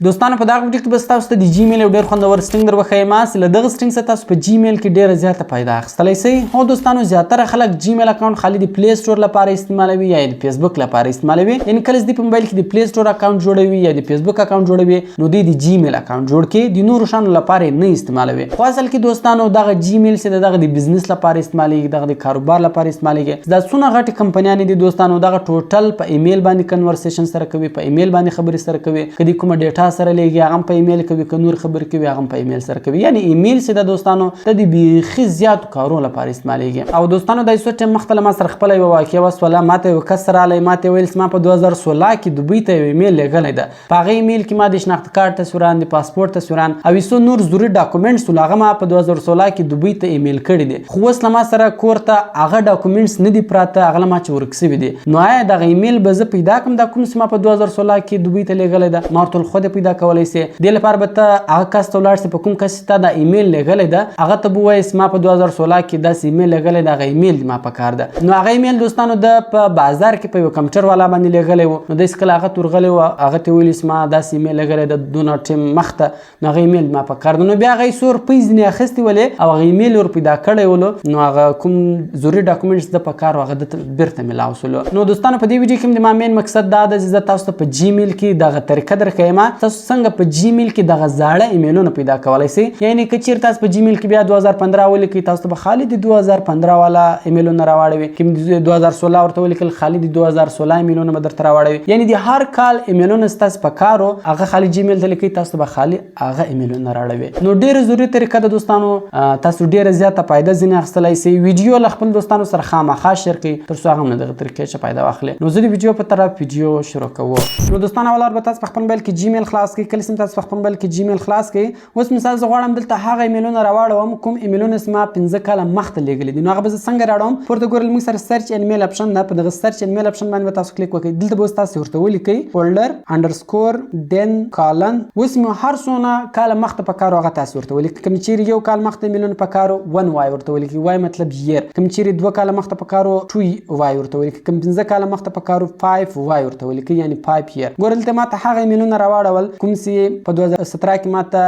دوستانو په دغه ویډیو کې به تاسو ته د جیمیل یو ډېر خوندور سټرینګ در وښیم چې له دغه سټرینګ څخه تاسو په جیمیل کې ډېره زیاته فایده اخیستلی شئ. هو دوستانو زیاتره خلک جیمیل اکاونټ خالي د پلی سټور لپاره استعمالوي یا د فیسبوک لپاره استعمالوي. یعنې کله چې دوی په موبایل کې د پلی سټور اکاونټ جوړوي یا د فیسبوک اکاونټ جوړوي نو دوی د جیمیل اکاونټ جوړ کړي د نورو شیانو لپاره نه استعمالوي. خو اصل کې دوستانو دغه جیمیل چې دغه د بزنس لپاره استعمالېږي، دغه د کاروبار لپاره استعمالېږي. دا څونه غټې کمپنیانې دي دوستانو دغه ټوټل په ایمیل باندې کنورسیشن سره کوي، په ایمیل باندې خبرې سره کوي. که دوی کومه ډیټا سره لیږي هغه په ایمیل کوي، که نور خبر کوي هغه په ایمیل سره کوي. یعنی ایمیل چې د دوستانو د بیخي زیاتو کارونو لپاره استعمالېږي. او دوستانو د څو ټیم مخته ما سره خپله یوه واقعه وسوله. ماته یو کس راغلی، ماته ویل چې ما په 2016 کې دوبۍ ته یو ایمیل لیږلی ده. په هغه ایمیل کې ما د شناخت کارت تصویران، د پاسپورټ تصویران او یو نور ضروري ډاکومنټس ول هغه ما په 2016 کې دوبۍ ته ایمیل کړي دي. خو اوس له ما سره کور ته هغه ډاکومنټس نه دي پراته، هغه له ما چې ورک سوي دي. نو آیا دغه ایمیل به زه پیدا کړم دا کوم چې ما په 2016 کې دوبۍ ته لیږلی ده؟ ما ورته ویل خو دې پیدا کولی سې. دې لپاره به ته هغه کس ته ولاړ سې په کوم کس چې تا دا ایمیل لیږلی ده هغه ته به ووایې ما په 2016 کې داسې ایمیل لیږلی ده، هغه ایمیل ما په کار ده. نو هغه ایمیل دوستانو د په بازار کې په یو کمپیوټر والا باندې لیږلی و. نو داسې کله هغه ته ورغلی و هغه ته ویلي چې ما داسې ایمیل لیږلی ده دونه ټیم مخته، نو هغه ایمیل ما په کار ده. نو بیا هغه یې څو روپۍ ځینې اخیستې ولې او هغه ایمیل ور پیدا کړی ولو. نو هغه کوم ضروري ډاکومنټس ده په کار و هغه دته بیرته میلاو سولو. نو دوستانو په دې ویډیو کې د ما مین مقصد دا ده چې زه تاسو ته په جیمیل کې دغه طریقه درښیم تاسو څنګه په جیمیل کې دغه زاړه ایمیلونه پیدا کولی شئ. یعنی که چیرې تاسو په جیمیل کې بیا 2015 ولیکئ تاسو ته به خالي د 2015 والا ایمیلونه راواړوي، کوم 2016 ورته ولیکل خالي د 2016 ایمیلونه به درته راواړوي. یعنی د هر کال ایمیلونه ستاسو په کار و هغه خالي جیمیل ته لیکئ تاسو ته به خالي هغه ایمیلونه راوړوي. نو ډېره ضروري طریقه ده دوستانو، تاسو ډېره زیاته فایده ځینې اخیستلی شئ. ویډیو له خپل دوستانو سره خامخا شیر کړئ تر څو هغه هم له دغه طریقې څخه فایده واخلي. نو زه د ویډیو په طرف ویډیو شروع کوو. نو دوستانو اول به تاسو په خپل موبایل کې جیمیل خلاص کړئ. کله چې تاسو په خپل موبایل کې جیمیل خلاص کړئ اوس مثال زه غواړم دلته هغه ایمیلونه راواړوم کوم ایمیلونه چې ما 15 کاله مخته لیږلي دي. نو هغه به زه څنګه راوړم؟ پورته ګورئ موږ سره سرچ اینډ میل اپشن ده. په دغه سرچ اینډ میل اپشن باندې به تاسو کلیک وکړئ. دلته به اوس تاسو ورته ولیکئ فولډر انډرسکور دین کالن. اوس مو هر څونه کاله مخته په کار هغه تاسو ورته ولیکئ. کوم چیرې یو کال مخته ایمیلونه په کار 1 وای ورته ولیکئ، وای مطلب ییر. کوم چیرې 2 کاله مخته په کار 2 وای ورته ولیکئ. کوم 15 کاله مخته په کار 5 وای ورته ولیکئ، یعنی 5 ییر. ګورئ دلته ماته هغه ایمیلونه راواړول کوم چې په 2017 کې ماته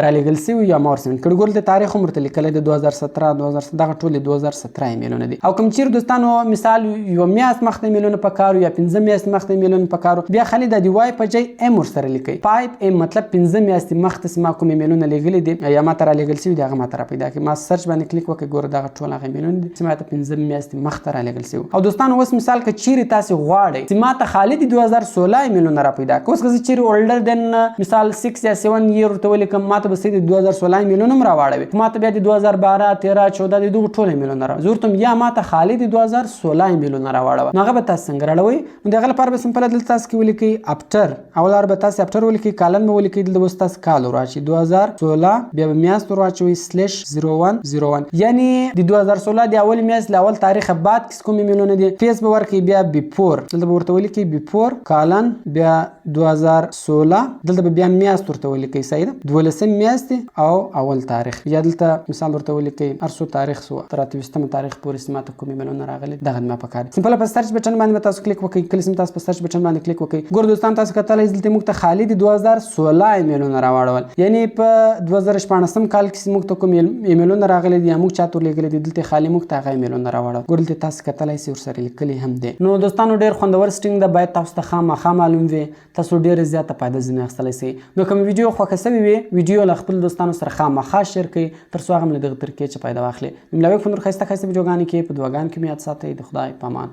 رالیږل سوي یا ما ورسمین کړي. ګورئ د تاریخ هم ورته لیکلی د 2017 دغه ټولې 2017 ایمیلونه دي. او کوم چیرې دوستانو مثال یو میاشت مخته ایمیلونه په کار یا 15 میاشتې مخته ایمیلونه په کار بیا خالي د وای په ځای ام ورسره لیکئ. 5 ام مطلب 15 میاشتې مخته چې ما کوم ایمیلونه لیږلي دي یا ما ته رالیږل سوي دي هغه ما ته راپیدا کړي. ما سرچ باندې کلیک وکړئ ګوره دغه ټول هغه ایمیلونه دي چې ما ته 15 میاشتې مخته رالیږل سوي. او دوستانو اوس مثال که چیرې تاسې غواړئ چې ما ته خالي د 2016 ایمیلونه راپیدا کړي، اوس که زه چیرې اولډر دین مثال 6 یا 7 ییر ورته ولیکم ما ته به صحیح د 2016 ایمیلونه هم راواړوي. ما ته بیا د 2012 13 14 د دغو ټولو ایمیلونه راوړي. زه ورته یا ما ته خالي د 2016 ایمیلونه راواړوه. نو هغه به تاسو څنګه راړوئ؟ نو د هغه لپاره به سمپله دلته تاسو کې ولیکئ اپټر. اول به تاسو اپټر ولیکئ، کالن به ولیکئ، دلته به تاسو کال ورواچوئ 2016 بیا به میاشت ورواچوئ /0101. یعنی د 2016 د اول میاشت له اول تاریخه بعد کوم ایمیلونه دي فیس به ورکړئ. بیا بیفور دلته به ورته ولیکئ بیفور کالن بیا 2016 دلته به بیا میاشت ورته ولیکئ صحیح ده 12 میاشتې او اول تاریخ. یا دلته مثال ورته ولیکئ هر څو تاریخ سو تر 28 تاریخ پورې چې ماته کوم ایمیلونه راغلي دغه ما په کار. سمپل په سرچ بټن باندې تاسو کلیک وکړئ. کله چې تاسو په سرچ بټن باندې کلیک وکړئ ګور دوستان تاسو کتلای دلته موږ ته خالي د 2016 ایمیلونه راوړل. یعنی په 2014 کال کې موږ ته کوم ایمیلونه راغلي دي موږ چاته لګلې دي دلته خالي موږ ته هغه ایمیلونه راوړل. ګور دلته تاسو کتلای سي ورسره لیکلي هم دي. نو دوستانو ډیر خوندور سټرینګ ده، باید تاسو ته خامخا معلوم وي. تاسو ډیر زیاته فایده ځنه اخیستلی سئ. نو کوم ویډیو خوښه سوي وي ویډیو له خپل دوستانو سره خامخا شیر کړئ تر څو هغه هم له دغه طریقې څخه فایده واخلي. ملوي په نور ښایسته ویډیوګانې کې په دعاګانو کې مې یاد ساتئ. د خدای په امان.